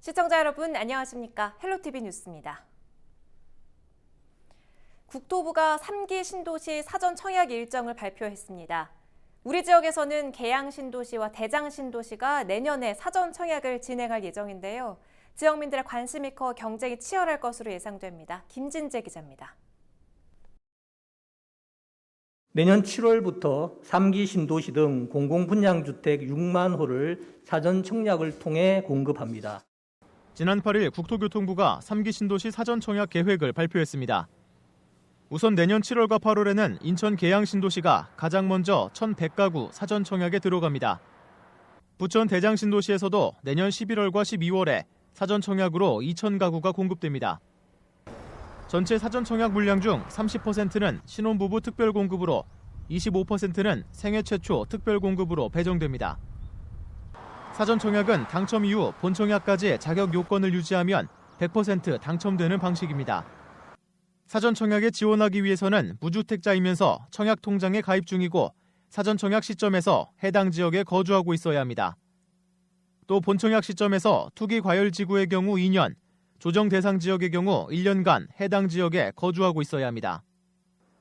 시청자 여러분 안녕하십니까? 헬로티비 뉴스입니다. 국토부가 3기 신도시 사전 청약 일정을 발표했습니다. 우리 지역에서는 계양 신도시와 대장 신도시가 내년에 사전 청약을 진행할 예정인데요. 지역민들의 관심이 커 경쟁이 치열할 것으로 예상됩니다. 김진재 기자입니다. 내년 7월부터 3기 신도시 등 공공분양주택 6만 호를 사전 청약을 통해 공급합니다. 지난 8일 국토교통부가 3기 신도시 사전 청약 계획을 발표했습니다. 우선 내년 7월과 8월에는 인천 계양 신도시가 가장 먼저 1,100가구 사전 청약에 들어갑니다. 부천 대장 신도시에서도 내년 11월과 12월에 사전 청약으로 2,000가구가 공급됩니다. 전체 사전 청약 물량 중 30%는 신혼부부 특별 공급으로 25%는 생애 최초 특별 공급으로 배정됩니다. 사전 청약은 당첨 이후 본 청약까지 자격 요건을 유지하면 100% 당첨되는 방식입니다. 사전 청약에 지원하기 위해서는 무주택자이면서 청약 통장에 가입 중이고 사전 청약 시점에서 해당 지역에 거주하고 있어야 합니다. 또 본 청약 시점에서 투기 과열 지구의 경우 2년, 조정 대상 지역의 경우 1년간 해당 지역에 거주하고 있어야 합니다.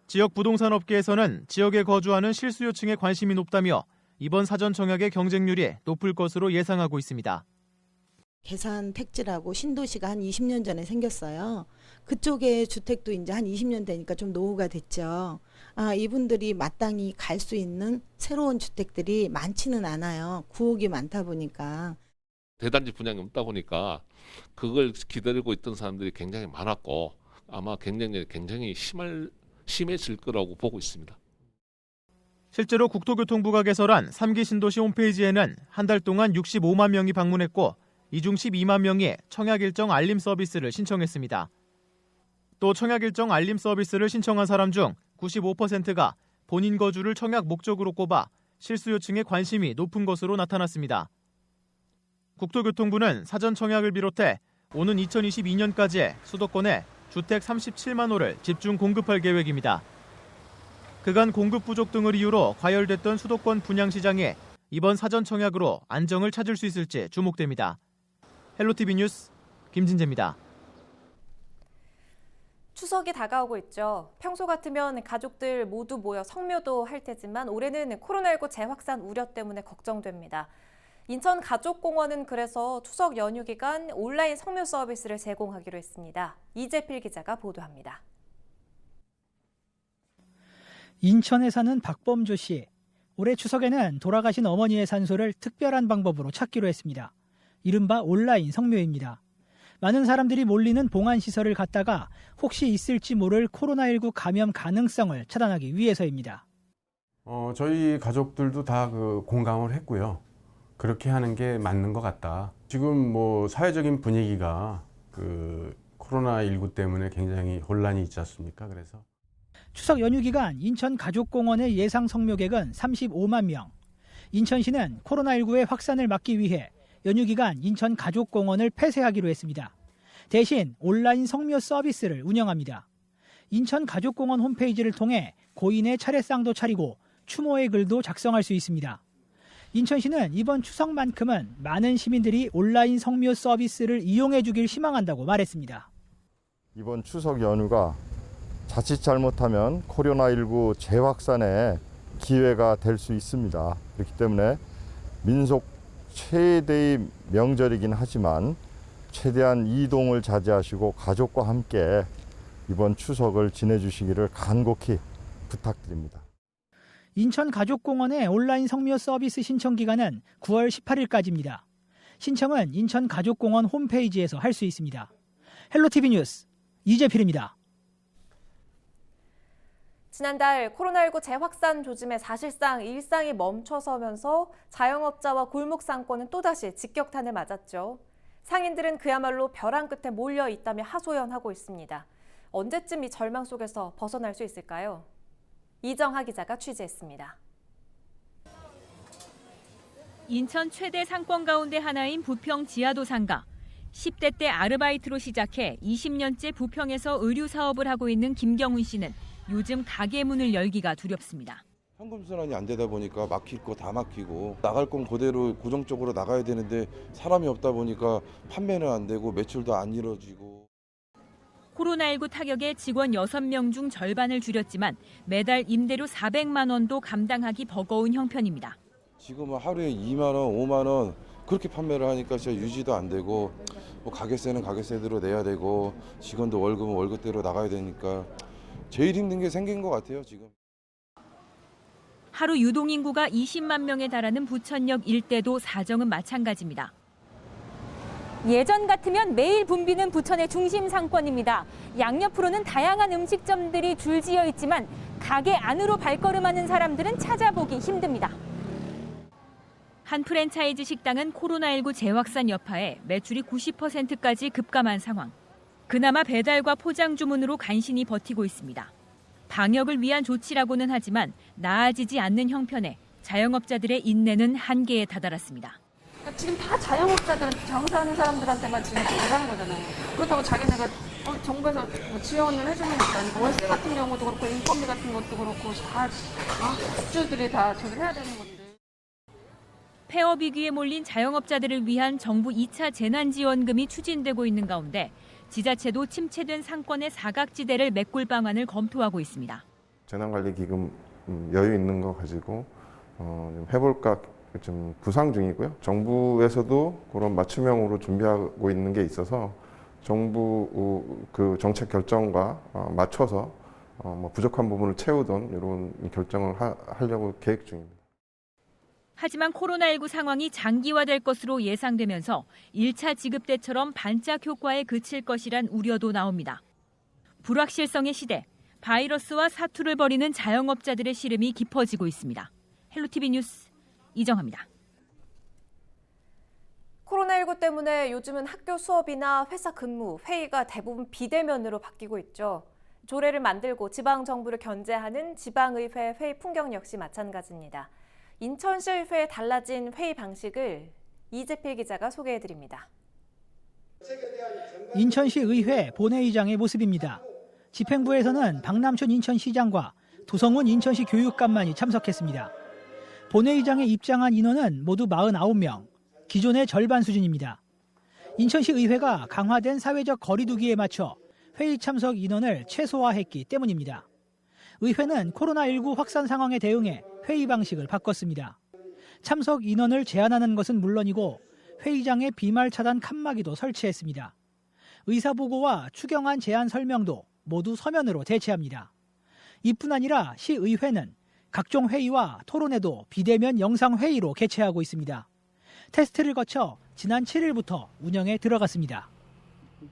지역 부동산 업계에서는 지역에 거주하는 실수요층에 관심이 높다며 이번 사전 청약의 경쟁률이 높을 것으로 예상하고 있습니다. 계산 택지라고 신도시가 한 20년 전에 생겼어요. 그쪽에 주택도 이제 한 20년 되니까 좀 노후가 됐죠. 이분들이 마땅히 갈 수 있는 새로운 주택들이 많지는 않아요. 구옥이 많다 보니까. 대단지 분양이 없다 보니까 그걸 기다리고 있던 사람들이 굉장히 많았고 아마 경쟁력이 굉장히 심해질 거라고 보고 있습니다. 실제로 국토교통부가 개설한 3기 신도시 홈페이지에는 한 달 동안 65만 명이 방문했고 이 중 12만 명이 청약 일정 알림 서비스를 신청했습니다. 또 청약 일정 알림 서비스를 신청한 사람 중 95%가 본인 거주를 청약 목적으로 꼽아 실수요층의 관심이 높은 것으로 나타났습니다. 국토교통부는 사전 청약을 비롯해 오는 2022년까지 수도권에 주택 37만 호를 집중 공급할 계획입니다. 그간 공급 부족 등을 이유로 과열됐던 수도권 분양 시장이 이번 사전 청약으로 안정을 찾을 수 있을지 주목됩니다. 헬로티비 뉴스 김진재입니다. 추석이 다가오고 있죠. 평소 같으면 가족들 모두 모여 성묘도 할 테지만 올해는 코로나19 재확산 우려 때문에 걱정됩니다. 인천 가족공원은 그래서 추석 연휴 기간 온라인 성묘 서비스를 제공하기로 했습니다. 이재필 기자가 보도합니다. 인천에 사는 박범조 씨. 올해 추석에는 돌아가신 어머니의 산소를 특별한 방법으로 찾기로 했습니다. 이른바 온라인 성묘입니다. 많은 사람들이 몰리는 봉안시설을 갔다가 혹시 있을지 모를 코로나19 감염 가능성을 차단하기 위해서입니다. 저희 가족들도 다 공감을 했고요. 그렇게 하는 게 맞는 것 같다. 지금 사회적인 분위기가 코로나19 때문에 굉장히 혼란이 있지 않습니까? 그래서 추석 연휴 기간 인천 가족공원의 예상 성묘객은 35만 명. 인천시는 코로나19의 확산을 막기 위해 연휴 기간 인천 가족공원을 폐쇄하기로 했습니다. 대신 온라인 성묘 서비스를 운영합니다. 인천 가족공원 홈페이지를 통해 고인의 차례상도 차리고 추모의 글도 작성할 수 있습니다. 인천시는 이번 추석만큼은 많은 시민들이 온라인 성묘 서비스를 이용해 주길 희망한다고 말했습니다. 이번 추석 연휴가 자칫 잘못하면 코로나19 재확산의 기회가 될 수 있습니다. 그렇기 때문에 민속 최대의 명절이긴 하지만 최대한 이동을 자제하시고 가족과 함께 이번 추석을 지내주시기를 간곡히 부탁드립니다. 인천 가족공원의 온라인 성묘 서비스 신청 기간은 9월 18일까지입니다. 신청은 인천 가족공원 홈페이지에서 할 수 있습니다. 헬로티비 뉴스 이재필입니다. 지난달 코로나19 재확산 조짐에 사실상 일상이 멈춰서면서 자영업자와 골목 상권은 또다시 직격탄을 맞았죠. 상인들은 그야말로 벼랑 끝에 몰려 있다며 하소연하고 있습니다. 언제쯤 이 절망 속에서 벗어날 수 있을까요? 이정하 기자가 취재했습니다. 인천 최대 상권 가운데 하나인 부평 지하도 상가. 10대 때 아르바이트로 시작해 20년째 부평에서 의류 사업을 하고 있는 김경훈 씨는 요즘 가게 문을 열기가 두렵습니다. 현금 순환이 안 되다 보니까 막힐 거 다 막히고 나갈 건 그대로 고정적으로 나가야 되는데 사람이 없다 보니까 판매는 안 되고 매출도 안 이루어지고. 코로나19 타격에 직원 6명 중 절반을 줄였지만 매달 임대료 400만 원도 감당하기 버거운 형편입니다. 지금은 하루에 2만 원, 5만 원 그렇게 판매를 하니까 진짜 유지도 안 되고 뭐 가게세는 가게세대로 내야 되고 직원도 월급은 월급대로 나가야 되니까 제일 힘든 게 생긴 것 같아요, 지금. 하루 유동인구가 20만 명에 달하는 부천역 일대도 사정은 마찬가지입니다. 예전 같으면 매일 붐비는 부천의 중심 상권입니다. 양옆으로는 다양한 음식점들이 줄지어 있지만 가게 안으로 발걸음하는 사람들은 찾아보기 힘듭니다. 한 프랜차이즈 식당은 코로나19 재확산 여파에 매출이 90%까지 급감한 상황. 그나마 배달과 포장 주문으로 간신히 버티고 있습니다. 방역을 위한 조치라고는 하지만 나아지지 않는 형편에 자영업자들의 인내는 한계에 다다랐습니다. 지금 다 자영업자들 장사하는 사람들한테만 지금 잘하는 거잖아요. 그렇다고 자기네가 정부에서 지원을 해주는 것도 아니고 월세 같은 경우도 그렇고 인건비 같은 것도 그렇고 다 업주들이 다 저기 해야 되는 건데. 폐업 위기에 몰린 자영업자들을 위한 정부 2차 재난지원금이 추진되고 있는 가운데 지자체도 침체된 상권의 사각지대를 메꿀 방안을 검토하고 있습니다. 재난관리기금 여유 있는 거 가지고 해볼까 좀 구상 중이고요. 정부에서도 그런 맞춤형으로 준비하고 있는 게 있어서 정부 그 정책 결정과 맞춰서 뭐 부족한 부분을 채우던 이런 결정을 하려고 계획 중입니다. 하지만 코로나19 상황이 장기화될 것으로 예상되면서 1차 지급 때처럼 반짝 효과에 그칠 것이란 우려도 나옵니다. 불확실성의 시대, 바이러스와 사투를 벌이는 자영업자들의 시름이 깊어지고 있습니다. 헬로티비 뉴스 이정아입니다. 코로나19 때문에 요즘은 학교 수업이나 회사 근무, 회의가 대부분 비대면으로 바뀌고 있죠. 조례를 만들고 지방정부를 견제하는 지방의회 회의 풍경 역시 마찬가지입니다. 인천시의회의 달라진 회의 방식을 이재필 기자가 소개해드립니다. 인천시 의회 본회의장의 모습입니다. 집행부에서는 박남춘 인천시장과 도성훈 인천시 교육감만이 참석했습니다. 본회의장에 입장한 인원은 모두 49명, 기존의 절반 수준입니다. 인천시 의회가 강화된 사회적 거리두기에 맞춰 회의 참석 인원을 최소화했기 때문입니다. 의회는 코로나19 확산 상황에 대응해 회의 방식을 바꿨습니다. 참석 인원을 제한하는 것은 물론이고 회의장에 비말 차단 칸막이도 설치했습니다. 의사보고와 추경안 제안 설명도 모두 서면으로 대체합니다. 이뿐 아니라 시의회는 각종 회의와 토론회도 비대면 영상회의로 개최하고 있습니다. 테스트를 거쳐 지난 7일부터 운영에 들어갔습니다.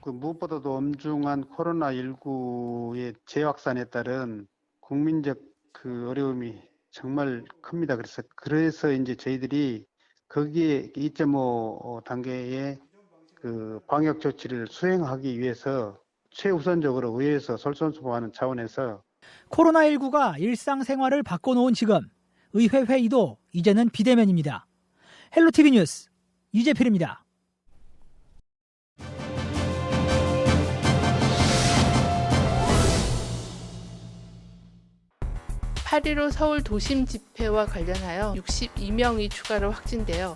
무엇보다도 엄중한 코로나19의 재확산에 따른 국민적 어려움이 정말 큽니다. 그래서 이제 저희들이 거기에 2.5 단계의 방역 조치를 수행하기 위해서 최우선적으로 의회에서 솔선수범하는 차원에서 코로나19가 일상생활을 바꿔놓은 지금 의회 회의도 이제는 비대면입니다. 헬로티비 뉴스 이재필입니다. 8.15 서울 도심 집회와 관련하여 62명이 추가로 확진되어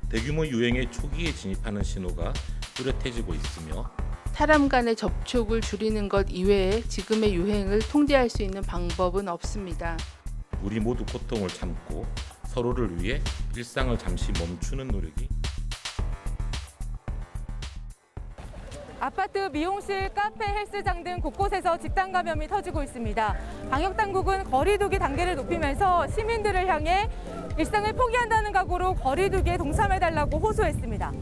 대규모 유행의 초기에 진입하는 신호가 뚜렷해지고 있으며 사람 간의 접촉을 줄이는 것 이외에 지금의 유행을 통제할 수 있는 방법은 없습니다. 우리 모두 고통을 참고 서로를 위해 일상을 잠시 멈추는 노력이 아파트, 미용실, 카페, 헬스장 등 곳곳에서 집단 감염이 터지고 있습니다. 방역당국은 거리두기 단계를 높이면서 시민들을 향해 일상을 포기한다는 각오로 거리두기에 동참해달라고 호소했습니다.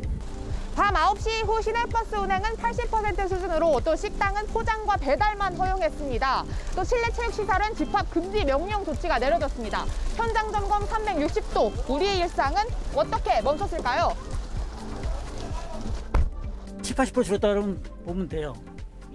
밤 9시 이후 시내버스 운행은 80% 수준으로 또 식당은 포장과 배달만 허용했습니다. 또 실내 체육시설은 집합 금지 명령 조치가 내려졌습니다. 현장 점검 360도, 우리의 일상은 어떻게 멈췄을까요? 70-80% 줄었다고 보면 돼요.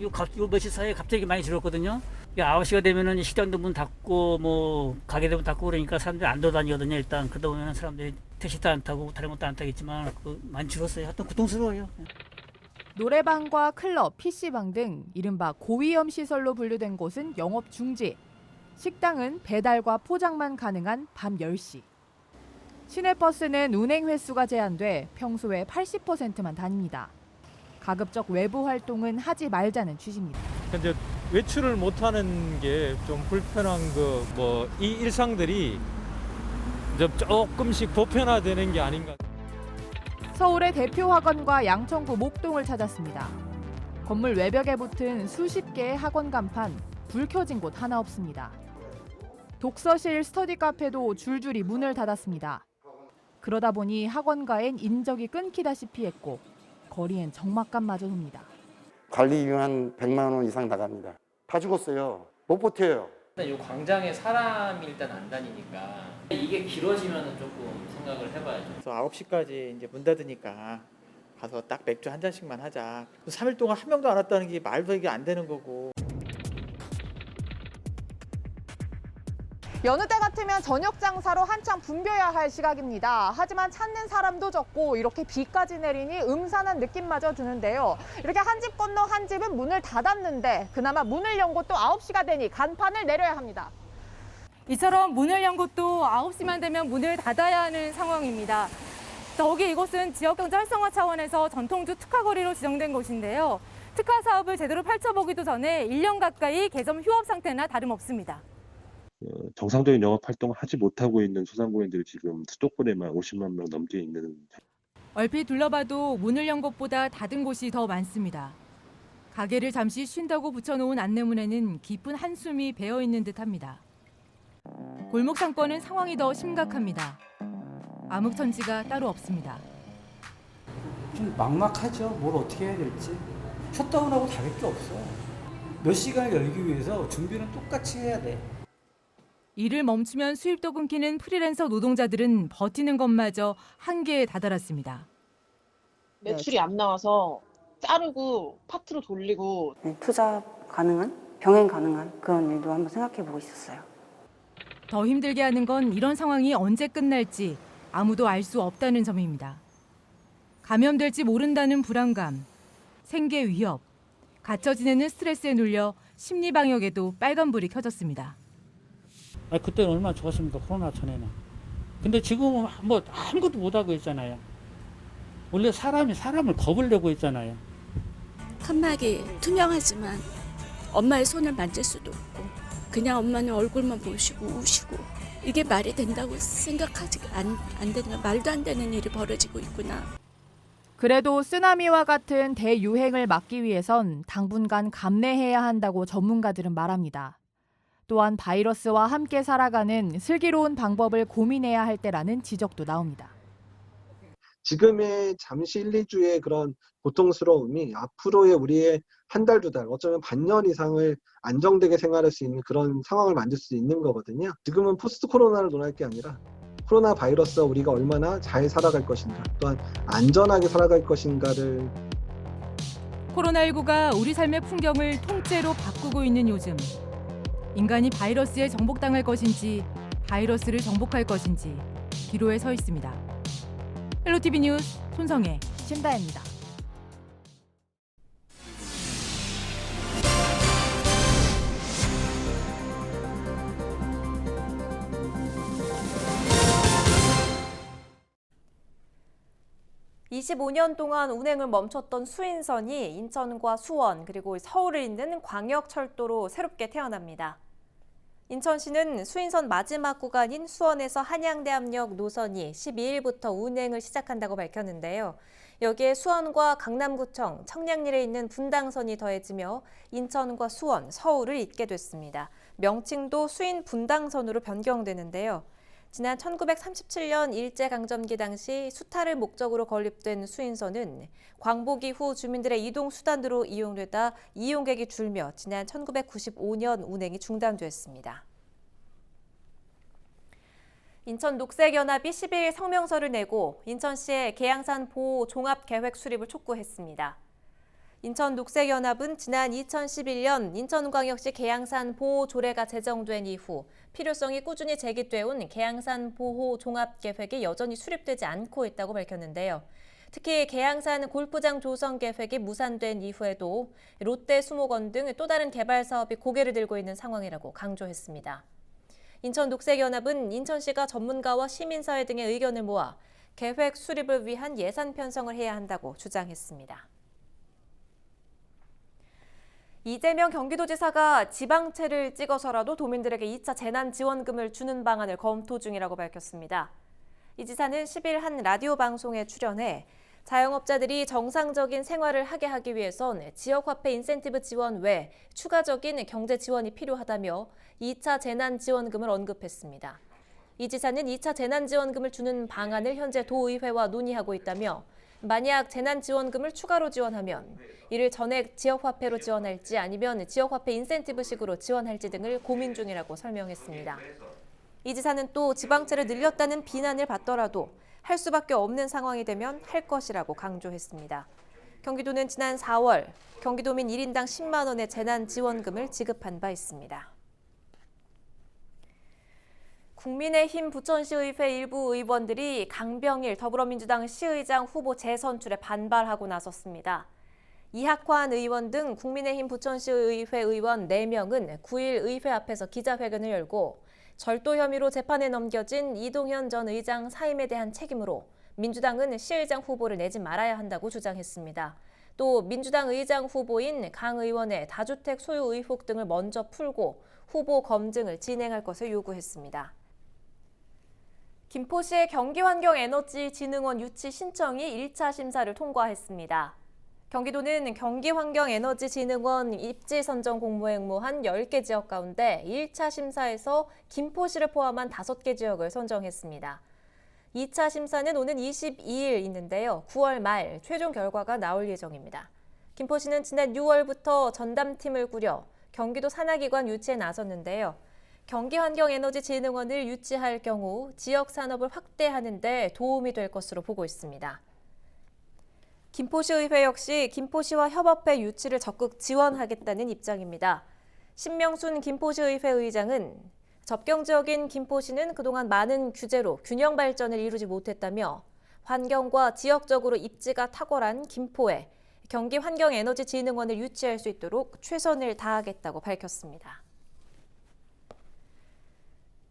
요 며칠 사이에 갑자기 많이 줄었거든요. 9시가 되면은 식당도 문 닫고 뭐 가게도 문 닫고 그러니까 사람들이 안 돌아다니거든요. 일단 그러다 보면 사람들이 택시도 안 타고 다른 것도 안 타겠지만 많이 줄었어요. 하여튼 고통스러워요. 노래방과 클럽, PC방 등 이른바 고위험 시설로 분류된 곳은 영업 중지. 식당은 배달과 포장만 가능한 밤 10시. 시내버스는 운행 횟수가 제한돼 평소에 80%만 다닙니다. 가급적 외부 활동은 하지 말자는 취지입니다. 현재 외출을 못하는 게 좀 불편한 이 일상들이 좀 조금씩 보편화되는 게 아닌가. 서울의 대표 학원과 양천구 목동을 찾았습니다. 건물 외벽에 붙은 수십 개의 학원 간판, 불 켜진 곳 하나 없습니다. 독서실, 스터디 카페도 줄줄이 문을 닫았습니다. 그러다 보니 학원가엔 인적이 끊기다시피 했고 거리엔 적막감마저 돕니다. 관리비용 한 100만 원 이상 나갑니다. 다 죽었어요. 못 버텨요. 이 광장에 사람이 일단 안 다니니까 이게 길어지면 조금 생각을 해봐야죠. 그래서 9시까지 이제 문 닫으니까 가서 딱 맥주 한 잔씩만 하자. 3일 동안 한 명도 안 왔다는 게 말도 이게 안 되는 거고. 여느 때 같으면 저녁 장사로 한창 붐벼야 할 시각입니다. 하지만 찾는 사람도 적고 이렇게 비까지 내리니 음산한 느낌마저 드는데요. 이렇게 한 집 건너 한 집은 문을 닫았는데 그나마 문을 연 곳도 9시가 되니 간판을 내려야 합니다. 이처럼 문을 연 곳도 9시만 되면 문을 닫아야 하는 상황입니다. 더욱이 이곳은 지역경제 활성화 차원에서 전통주 특화거리로 지정된 곳인데요. 특화 사업을 제대로 펼쳐보기도 전에 1년 가까이 개점 휴업 상태나 다름없습니다. 정상적인 영업 활동을 하지 못하고 있는 소상공인들이 지금 수도권에만 50만 명 넘게 있는. 얼핏 둘러봐도 문을 연 곳보다 닫은 곳이 더 많습니다. 가게를 잠시 쉰다고 붙여놓은 안내문에는 깊은 한숨이 배어있는 듯합니다. 골목 상권은 상황이 더 심각합니다. 암흑천지가 따로 없습니다. 좀 막막하죠. 뭘 어떻게 해야 될지. 셧다운하고 다를 게 없어. 몇 시간을 열기 위해서 준비는 똑같이 해야 돼. 일을 멈추면 수입도 끊기는 프리랜서 노동자들은 버티는 것마저 한계에 다다랐습니다. 매출이 안 나와서 자르고 파트로 돌리고 투자 가능한, 병행 가능한 그런 일도 한번 생각해 보고 있었어요. 더 힘들게 하는 건 이런 상황이 언제 끝날지 아무도 알 수 없다는 점입니다. 감염될지 모른다는 불안감, 생계 위협, 갇혀 지내는 스트레스에 눌려 심리 방역에도 빨간불이 켜졌습니다. 그때는 얼마나 좋았습니까? 코로나 전에는. 근데 지금은 뭐 아무것도 못하고 있잖아요. 원래 사람이 사람을 겁을 내고 있잖아요. 칸막이 투명하지만 엄마의 손을 만질 수도 없고 그냥 엄마는 얼굴만 보시고 우시고 이게 말이 된다고 생각하지 안 되는 말도 안 되는 일이 벌어지고 있구나. 그래도 쓰나미와 같은 대유행을 막기 위해선 당분간 감내해야 한다고 전문가들은 말합니다. 또한 바이러스와 함께 살아가는 슬기로운 방법을 고민해야 할 때라는 지적도 나옵니다. 지금의 잠시 1, 2주의 그런 고통스러움이 앞으로의 우리의 한 달, 두 달, 어쩌면 반년 이상을 안정되게 생활할 수 있는 그런 상황을 만들 수 있는 거거든요. 지금은 포스트 코로나를 논할 게 아니라 코로나 바이러스와 우리가 얼마나 잘 살아갈 것인가, 또한 안전하게 살아갈 것인가를. 코로나19가 우리 삶의 풍경을 통째로 바꾸고 있는 요즘. 인간이 바이러스에 정복당할 것인지 바이러스를 정복할 것인지 기로에 서 있습니다. 헬로티비 뉴스 손성혜, 신다혜입니다. (25년) 동안 운행을 멈췄던 수인선이 인천과 수원 그리고 서울을 잇는 광역철도로 새롭게 태어납니다. 인천시는 수인선 마지막 구간인 수원에서 한양대합역 노선이 12일부터 운행을 시작한다고 밝혔는데요. 여기에 수원과 강남구청, 청량리에 있는 분당선이 더해지며 인천과 수원, 서울을 잇게 됐습니다. 명칭도 수인 분당선으로 변경되는데요. 지난 1937년 일제강점기 당시 수탈을 목적으로 건립된 수인선은 광복 이후 주민들의 이동 수단으로 이용되다 이용객이 줄며 지난 1995년 운행이 중단됐습니다. 인천 녹색연합이 12일 성명서를 내고 인천시의 계양산 보호 종합계획 수립을 촉구했습니다. 인천 녹색연합은 지난 2011년 인천광역시 계양산 보호 조례가 제정된 이후 필요성이 꾸준히 제기돼 온 계양산 보호 종합계획이 여전히 수립되지 않고 있다고 밝혔는데요. 특히 계양산 골프장 조성 계획이 무산된 이후에도 롯데 수목원 등 또 다른 개발 사업이 고개를 들고 있는 상황이라고 강조했습니다. 인천녹색연합은 인천시가 전문가와 시민사회 등의 의견을 모아 계획 수립을 위한 예산 편성을 해야 한다고 주장했습니다. 이재명 경기도지사가 지방채를 찍어서라도 도민들에게 2차 재난지원금을 주는 방안을 검토 중이라고 밝혔습니다. 이 지사는 10일 한 라디오 방송에 출연해 자영업자들이 정상적인 생활을 하게 하기 위해선 지역화폐 인센티브 지원 외 추가적인 경제 지원이 필요하다며 2차 재난지원금을 언급했습니다. 이 지사는 2차 재난지원금을 주는 방안을 현재 도의회와 논의하고 있다며 만약 재난지원금을 추가로 지원하면 이를 전액 지역화폐로 지원할지 아니면 지역화폐 인센티브식으로 지원할지 등을 고민 중이라고 설명했습니다. 이 지사는 또 지방채를 늘렸다는 비난을 받더라도 할 수밖에 없는 상황이 되면 할 것이라고 강조했습니다. 경기도는 지난 4월 경기도민 1인당 10만 원의 재난지원금을 지급한 바 있습니다. 국민의힘 부천시의회 일부 의원들이 강병일 더불어민주당 시의장 후보 재선출에 반발하고 나섰습니다. 이학환 의원 등 국민의힘 부천시의회 의원 4명은 9일 의회 앞에서 기자회견을 열고 절도 혐의로 재판에 넘겨진 이동현 전 의장 사임에 대한 책임으로 민주당은 시의장 후보를 내지 말아야 한다고 주장했습니다. 또 민주당 의장 후보인 강 의원의 다주택 소유 의혹 등을 먼저 풀고 후보 검증을 진행할 것을 요구했습니다. 김포시의 경기환경에너지진흥원 유치 신청이 1차 심사를 통과했습니다. 경기도는 경기환경에너지진흥원 입지 선정 공모에 응모한 10개 지역 가운데 1차 심사에서 김포시를 포함한 5개 지역을 선정했습니다. 2차 심사는 오는 22일 있는데요. 9월 말 최종 결과가 나올 예정입니다. 김포시는 지난 6월부터 전담팀을 꾸려 경기도 산하기관 유치에 나섰는데요. 경기환경에너지진흥원을 유치할 경우 지역 산업을 확대하는 데 도움이 될 것으로 보고 있습니다. 김포시의회 역시 김포시와 협업해 유치를 적극 지원하겠다는 입장입니다. 신명순 김포시의회 의장은 접경지역인 김포시는 그동안 많은 규제로 균형 발전을 이루지 못했다며 환경과 지역적으로 입지가 탁월한 김포에 경기환경에너지진흥원을 유치할 수 있도록 최선을 다하겠다고 밝혔습니다.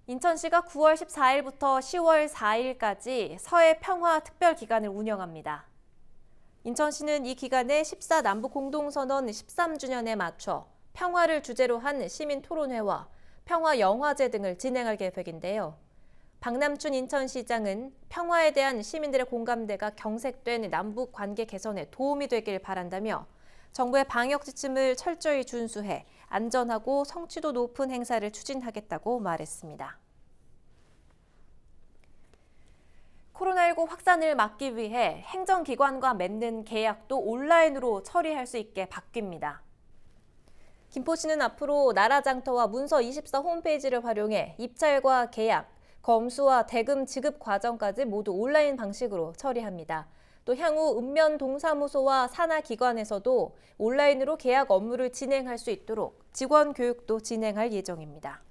인천시가 9월 14일부터 10월 4일까지 서해 평화 특별기간을 운영합니다. 인천시는 이 기간에 14 남북공동선언 13주년에 맞춰 평화를 주제로 한 시민토론회와 평화영화제 등을 진행할 계획인데요. 박남춘 인천시장은 평화에 대한 시민들의 공감대가 경색된 남북 관계 개선에 도움이 되길 바란다며 정부의 방역 지침을 철저히 준수해 안전하고 성취도 높은 행사를 추진하겠다고 말했습니다. 코로나19 확산을 막기 위해 행정기관과 맺는 계약도 온라인으로 처리할 수 있게 바뀝니다. 김포시는 앞으로 나라장터와 문서24 홈페이지를 활용해 입찰과 계약, 검수와 대금 지급 과정까지 모두 온라인 방식으로 처리합니다. 또 향후 읍면동사무소와 산하기관에서도 온라인으로 계약 업무를 진행할 수 있도록 직원 교육도 진행할 예정입니다.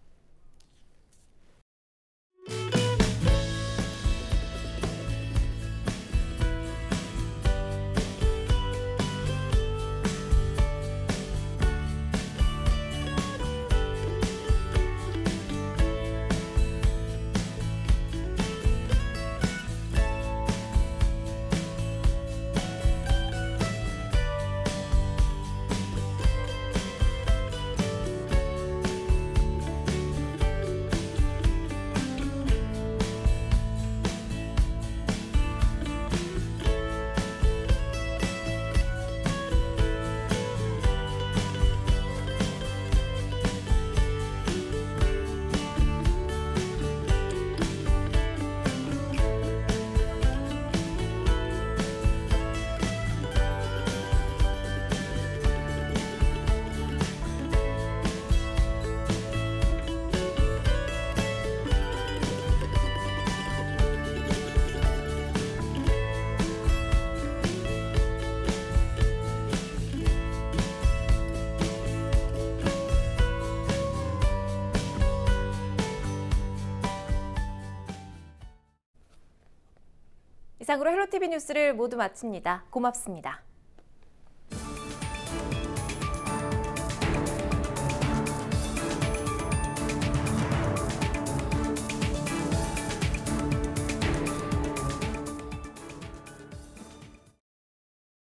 이상으로 헬로티비 뉴스를 모두 마칩니다. 고맙습니다.